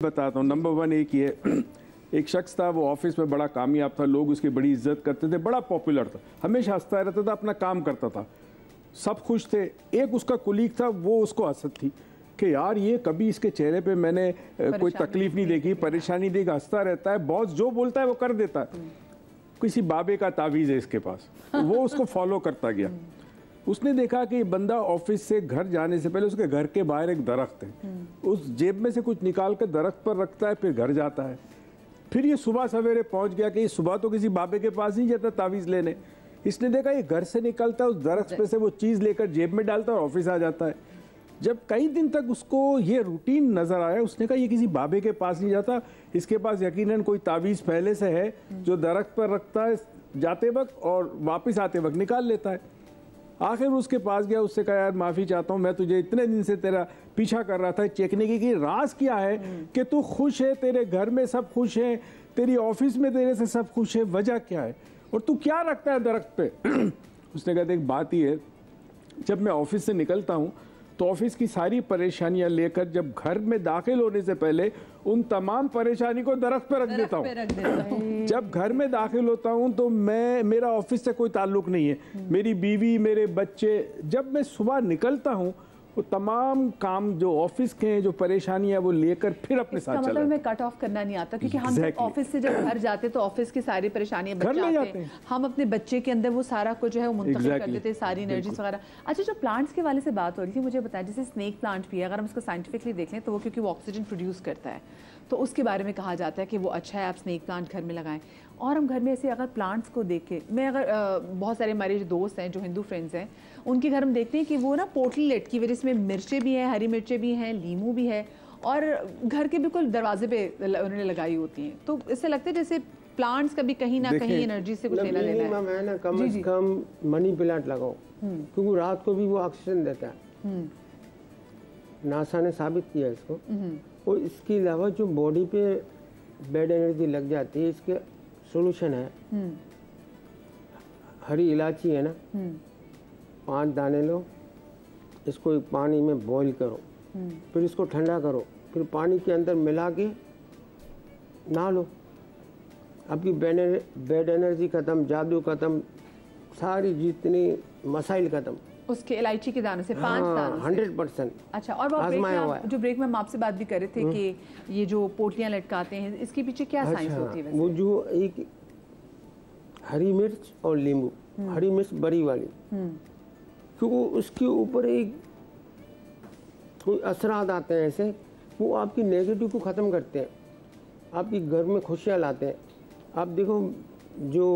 बताता हूँ। Number one एक ही है, एक शख्स था, वो ऑफिस में बड़ा कामयाब था, लोग उसकी बड़ी इज्जत करते थे, बड़ा पॉपुलर था, हमेशा हंसता रहता था, अपना काम करता था, सब खुश थे। एक उसका कुलीग था, वो उसको हंसत थी कि यार ये कभी इसके चेहरे पे मैंने कोई तकलीफ नहीं देखी, परेशानी देखी, हंसता रहता है, बॉस जो बोलता है वो कर देता है। किसी बाबे का तावीज़ है इसके पास, वो उसको फॉलो करता गया। उसने देखा कि बंदा ऑफिस से घर जाने से पहले उसके घर के बाहर एक दरख्त है, उस जेब में से कुछ निकाल कर दरख्त पर रखता है, फिर घर जाता है। फिर ये सुबह सवेरे पहुंच गया कि सुबह तो किसी बाबे के पास नहीं जाता तावीज़ लेने। इसने देखा ये घर से निकलता है, उस दरख्त पे से वो चीज़ लेकर जेब में डालता है और ऑफिस आ जाता है। जब कई दिन तक उसको ये रूटीन नजर आया, उसने कहा ये किसी बाबे के पास नहीं जाता, इसके पास यकीनन कोई तावीज़ पहले से है जो दरख्त पर रखता है, जाते वक्त और वापस आते वक्त निकाल लेता है। आखिर उसके पास गया, उससे कहा यार माफ़ी चाहता हूँ, मैं तुझे इतने दिन से तेरा पीछा कर रहा था, चेकने की कि राज क्या है कि तू खुश है, तेरे घर में सब खुश हैं, तेरी ऑफिस में तेरे से सब खुश है, वजह क्या है और तू क्या रखता है दरख्त पे। उसने कहा देख बात ही है, जब मैं ऑफिस से निकलता हूँ तो ऑफिस की सारी परेशानियां लेकर जब घर में दाखिल होने से पहले उन तमाम परेशानी को दरख्त पे रख देता हूँ। जब घर में दाखिल होता हूँ तो मेरा ऑफिस से कोई ताल्लुक नहीं है, मेरी बीवी, मेरे बच्चे। जब मैं सुबह निकलता हूँ वो तमाम काम जो ऑफिस के हैं, जो परेशानियां, वो लेकर फिर अपने साथ चला। मतलब मैं कट ऑफ करना नहीं आता, क्योंकि हम ऑफिस से जब घर जाते तो ऑफिस की सारी परेशानियां बच जाते हैं, हम अपने बच्चे के अंदर वो सारा कुछ जो है वो मुंतकिल कर देते हैं, सारी एनर्जी वगैरह। अच्छा, जो प्लांट्स के वाले से बात हो रही थी, मुझे बताया जैसे स्नेक प्लांट भी है, अगर हम उसको साइंटिफिकली देख लें तो वो क्योंकि वो ऑक्सीजन प्रोड्यूस करता है तो उसके बारे में कहा जाता है कि वो अच्छा है, आप स्नेक प्लांट घर में लगाएं। और हम घर में ऐसे अगर प्लांट्स को देखें, मैं अगर बहुत सारे हमारे जो दोस्त हैं, जो हिंदू फ्रेंड्स हैं, उनके घर हम देखते हैं कि वो ना पोटली लटकी हुई, जिसमें मिर्चें भी हैं, हरी मिर्चें भी हैं, लीमू भी है, और घर के बिल्कुल दरवाजे पे उन्होंने लगाई होती हैं। तो इससे लगता है जैसे प्लांट्स का भी कहीं ना कहीं एनर्जी से कुछ लेना देना है। ना कम से कम मनी प्लांट लगाओ, क्योंकि रात को भी वो ऑक्सीजन देता है। नासा ने साबित किया इसको। और इसके अलावा जो बॉडी पे बैड एनर्जी लग जाती है, इसके सोल्यूशन है। हरी इलायची है ना, 5 दाने लो, इसको एक पानी में बॉईल करो, फिर इसको ठंडा करो, फिर पानी के अंदर मिला के नहा लो। आपकी बैड एनर्जी खत्म, जादू खत्म, सारी जितनी मसाइल खत्म उसके इलायची के दानों से। 5 दानों 100%। अच्छा, और जो ब्रेक में हम आपसे बात भी कर रहे थे कि ये जो पोटलियां लटकाते हैं, इसके पीछे क्या साइंस होती है वैसे? वो जो एक हरी मिर्च और नींबू, हरी मिर्च बड़ी वाली, क्योंकि उसके ऊपर एक कोई असरात आते हैं ऐसे, वो आपकी नेगेटिव को ख़त्म करते हैं, आपकी घर में खुशियाँ लाते हैं। आप देखो जो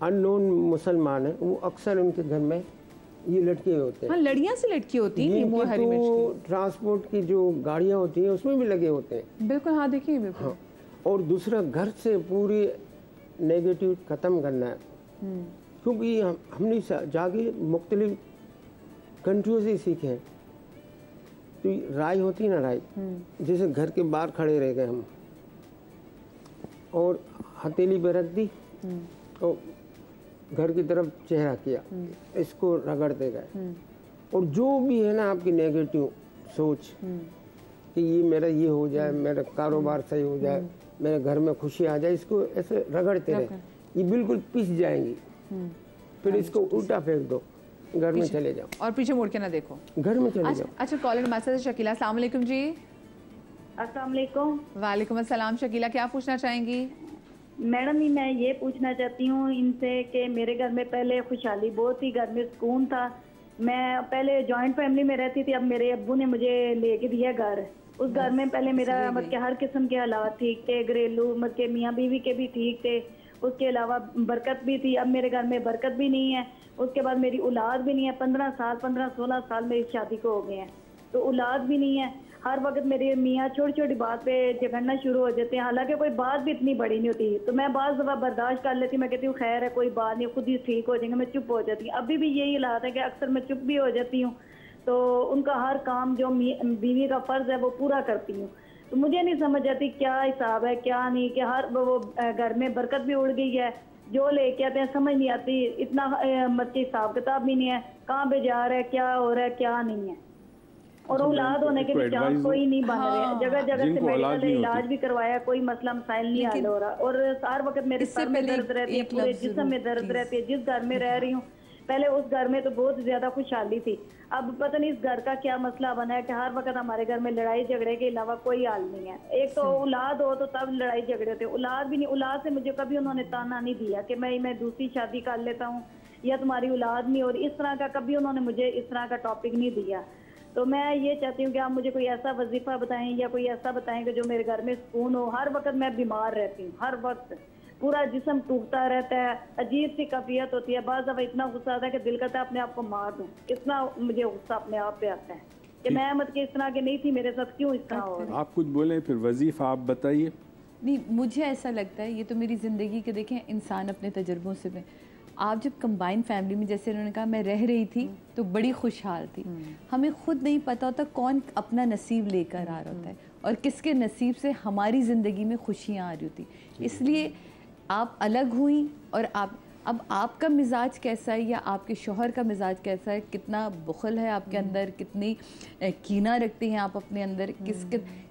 अननोन मुसलमान हैं, वो अक्सर उनके घर में ये लटके हुए होते हैं। हाँ, लड़ियाँ से लटकी होती हैं नींबू और हरी मिर्च की। ट्रांसपोर्ट की जो गाड़ियाँ होती हैं उसमें भी लगे होते हैं। बिल्कुल, हाँ देखिए बिल्कुल। हाँ, और दूसरा घर से पूरी नेगेटिव ख़त्म करना है, क्योंकि हमने जाके मुख्तलिफ कंट्रियों से सीखे हैं। तो राय होती है ना, राय, जैसे घर के बाहर खड़े रह गए हम और हथेली पे रख दी और घर की तरफ चेहरा किया, इसको रगड़ते गए, और जो भी है ना आपकी नेगेटिव सोच कि ये मेरा ये हो जाए, मेरा कारोबार सही हो जाए, मेरे घर में खुशी आ जाए, इसको ऐसे रगड़ते रहे, ये बिल्कुल पिस जाएंगी। फिर इसको उल्टा फेंक दो, घर में चले जाओ और पीछे मुड़ के ना देखो, घर में चले जाओ। अच्छा, कॉलर मैसेज शकीला, अस्सलाम वालेकुम जी। अस्सलाम वालेकुम। वालेकुम अस्सलाम। शकीला, क्या पूछना चाहेंगी? मैडम जी, मैं ये पूछना चाहती हूँ इनसे कि मेरे घर में पहले खुशहाली बहुत थी, घर में सुकून था। मैं पहले जॉइंट फैमिली में रहती थी, अब मेरे अब्बू ने मुझे लेके दिया घर। उस घर में पहले मेरा मतलब हर किस्म के हालात ठीक थे, घरेलू मतलब मियाँ बीवी के भी ठीक थे, उसके अलावा बरकत भी थी। अब मेरे घर में बरकत भी नहीं है, उसके बाद मेरी औलाद भी नहीं है। 15-16 साल मेरी शादी को हो गए हैं, तो औलाद भी नहीं है। हर वक्त मेरे मियाँ छोटी छोटी बात पे झगड़ना शुरू हो जाते हैं, हालांकि कोई बात भी इतनी बड़ी नहीं होती। तो मैं बाज़ दफ़ा बर्दाश्त कर लेती हूँ, मैं कहती हूँ खैर है, कोई बात नहीं, खुद ही ठीक हो जाएंगे, मैं चुप हो जाती हूँ। अभी भी यही हालात है कि अक्सर मैं चुप भी हो जाती हूँ, तो उनका हर काम जो बीवी का फ़र्ज़ है वो पूरा करती हूँ। तो मुझे नहीं समझ आती क्या हिसाब है क्या नहीं, कि हर वो घर में बरकत भी उड़ गई है, जो लेके आते हैं समझ नहीं आती, इतना मतलब हिसाब किताब भी नहीं है, कहाँ पे जा रहा है, क्या हो रहा है, क्या नहीं है। और औलाद होने के भी चांस कोई नहीं बन रहे। जगह जगह से मेडिकल इलाज भी करवाया, कोई मसला मसाइल नहीं हल हो रहा। और हर वक्त मेरे सर में दर्द रहती है, पूरे जिस्म में दर्द रहती है। जिस घर में रह रही हूँ, पहले उस घर में तो बहुत ज्यादा खुशहाली थी, अब पता नहीं इस घर का क्या मसला बना है कि हर वक्त हमारे घर में लड़ाई झगड़े के अलावा कोई हाल नहीं है। एक तो औलाद हो तो तब लड़ाई झगड़े होते, औलाद भी नहीं। औलाद से मुझे कभी उन्होंने ताना नहीं दिया कि मैं दूसरी शादी कर लेता हूँ या तुम्हारी औलाद नहीं, और इस तरह का कभी उन्होंने मुझे इस तरह का टॉपिक नहीं दिया। तो मैं ये चाहती हूँ कि आप मुझे कोई ऐसा वजीफा बताएं या कोई ऐसा बताएं कि जो मेरे घर में सुकून हो। हर वक्त मैं बीमार रहती हूँ, हर वक्त पूरा जिस्म टूटता रहता है, अजीब सी कैफियत होती है। बाज़ दफ़ा इतना गुस्सा आता है कि दिल करता है अपने आप को मार दूं। इतना मुझे गुस्सा अपने आप पे आता है कि मैं मत के इस तरह की नहीं थी, मेरे साथ क्यों इस तरह हो रहा है। आप कुछ बोलें फिर वजीफा आप बताइए। नहीं, मुझे ऐसा लगता है, ये तो मेरी ज़िंदगी के देखें इंसान अपने तजुर्बों से में, आप जब कंबाइंड फैमिली में, जैसे उन्होंने कहा मैं रह रही थी तो बड़ी खुशहाल थी। हमें खुद नहीं पता होता कौन अपना नसीब लेकर आ रहा होता है और किसके नसीब से हमारी ज़िंदगी में खुशियाँ आ रही होती। इसलिए आप अलग हुई और अब आपका मिजाज कैसा है या आपके शौहर का मिजाज कैसा है, कितना बुखल है आपके अंदर, कितनी कीना रखते हैं आप अपने अंदर,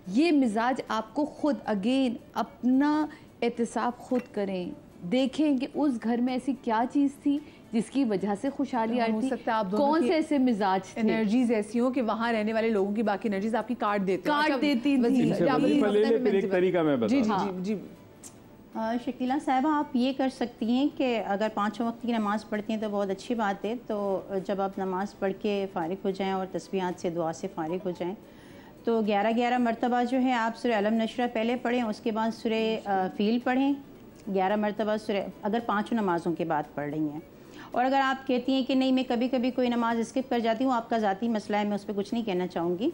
ये मिजाज आपको खुद अगेन अपना एहतिसाब खुद करें, देखें कि उस घर में ऐसी क्या चीज़ थी जिसकी वजह से खुशहाली आई थी। कौन से ऐसे मिजाज थे, एनर्जीज ऐसी हो कि वहाँ रहने वाले लोगों की बाकी एनर्जीज आपकी काट देती थी। शकीला साहिबा, आप ये कर सकती हैं कि अगर 5 वक्त की नमाज़ पढ़ती हैं तो बहुत अच्छी बात है। तो जब आप नमाज़ पढ़ के फ़ारिग हो जाएं और तस्बीहात से दुआ से फ़ारिग हो जाएं तो 11 मरतबा जो है आप सूरह अलम नशरा पहले पढ़ें, उसके बाद सूरह फ़ील पढ़ें 11 मरतबा सूरह, अगर 5 नमाज़ों के बाद पढ़ रही हैं। और अगर आप कहती हैं कि नहीं मैं कभी कभी कोई नमाज़ स्किप कर जाती हूँ, आपका ज़ाती मसला है, मैं उस पर कुछ नहीं कहना चाहूँगी,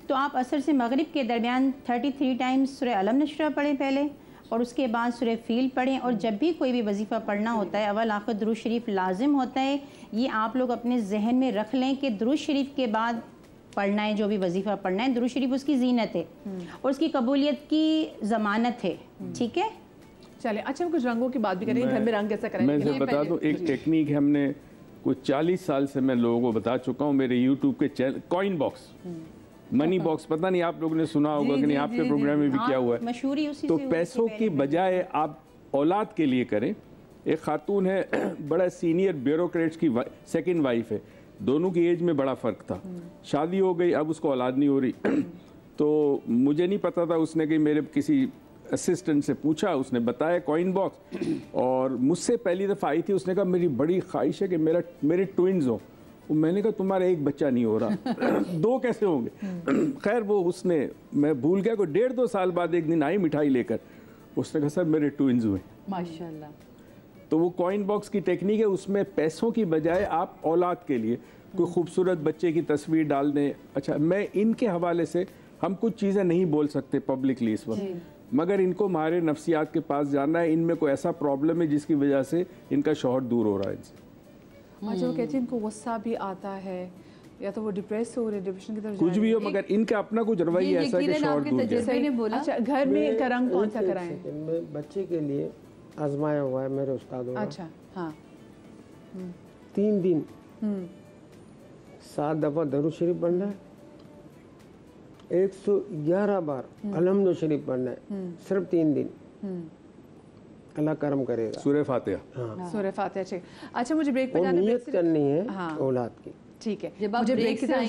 तो आप असर से मगरिब के दरमियान 33 टाइम्स सूरह अलम नशरा पढ़ें पहले और उसके बाद सूरह फ़ील पढ़ें। और जब भी कोई भी वजीफ़ा पढ़ना होता है, अव्वल आखिर दुरूद शरीफ लाजिम होता है। ये आप लोग अपने जहन में रख लें कि दुरूद शरीफ के बाद पढ़ना है जो भी वजीफ़ा पढ़ना है। दुरूद शरीफ उसकी जीनत है और उसकी कबूलियत की ज़मानत है। ठीक है, चले। अच्छा, कुछ रंगों की बात भी करेंगे, घर में रंग कैसा करेंगे। मैं बता दूं, एक टेक्निक है, हमने कुछ 40 साल से मैं लोगों को बता चुका हूँ मेरे यूट्यूब के channel, coin box, money box, पता नहीं आप लोगों ने सुना होगा कि नहीं, आपके प्रोग्राम में भी क्या हुआ है। मशहूरी उसी तो से पैसों की बजाय आप औलाद के लिए करें। एक खातून है, बड़ा सीनियर ब्यूरोक्रेट्स की सेकंड वाइफ है, दोनों की एज में बड़ा फ़र्क था, शादी हो गई, अब उसको औलाद नहीं हो रही। तो मुझे नहीं पता था, उसने कि मेरे किसी असिस्टेंट से पूछा, उसने बताया कॉइन बॉक्स, और मुझसे पहली दफ़ा आई थी। उसने कहा मेरी बड़ी ख्वाहिश है कि मेरे ट्विन्स हो। मैंने कहा तुम्हारा एक बच्चा नहीं हो रहा, 2 कैसे होंगे। खैर वो उसने, मैं भूल गया, कोई 1.5-2 साल बाद एक दिन आई मिठाई लेकर, उसने कहा सर मेरे ट्विन्स हुए। माशाल्लाह। तो वो कॉइन बॉक्स की टेक्निक है, उसमें पैसों की बजाय आप औलाद के लिए कोई खूबसूरत बच्चे की तस्वीर डाल दें। अच्छा, मैं इनके हवाले से, हम कुछ चीज़ें नहीं बोल सकते पब्लिकली इस वक्त, मगर इनको हमारे नफ्सियात के पास जाना है, इनमें कोई ऐसा प्रॉब्लम है जिसकी वजह से इनका शौहर दूर हो रहा है इनसे। अच्छा, वो कहते हैं इनको गुस्सा भी आता है या तो वो डिप्रेस हो रहे, डिप्रेशन की तरफ कुछ भी हो, मगर इनका अपना कुछ रवैया ऐसा कि शौहर दूर जाए। अच्छा, घर में का रंग कौन सा कराएं? मैं बच्चे के लिए आजमाया हुआ है मेरे उस्तादों ने। अच्छा, हाँ। 3 दिन 7 दफ़ा दरूद शरीफ पढ़ना है, 111 बार अलहम्दुलिल्लाह शरीफ पढ़ना है, सिर्फ 3 दिन। अल्लाह करम करेगा। सूरह फातिहा, हाँ, सूरह फातिहा। अच्छा, मुझे ब्रेक पे और जाना है, नियत करनी है हाँ, औलाद की। ठीक है। जब आप मुझे ब्रेक ब्रेक से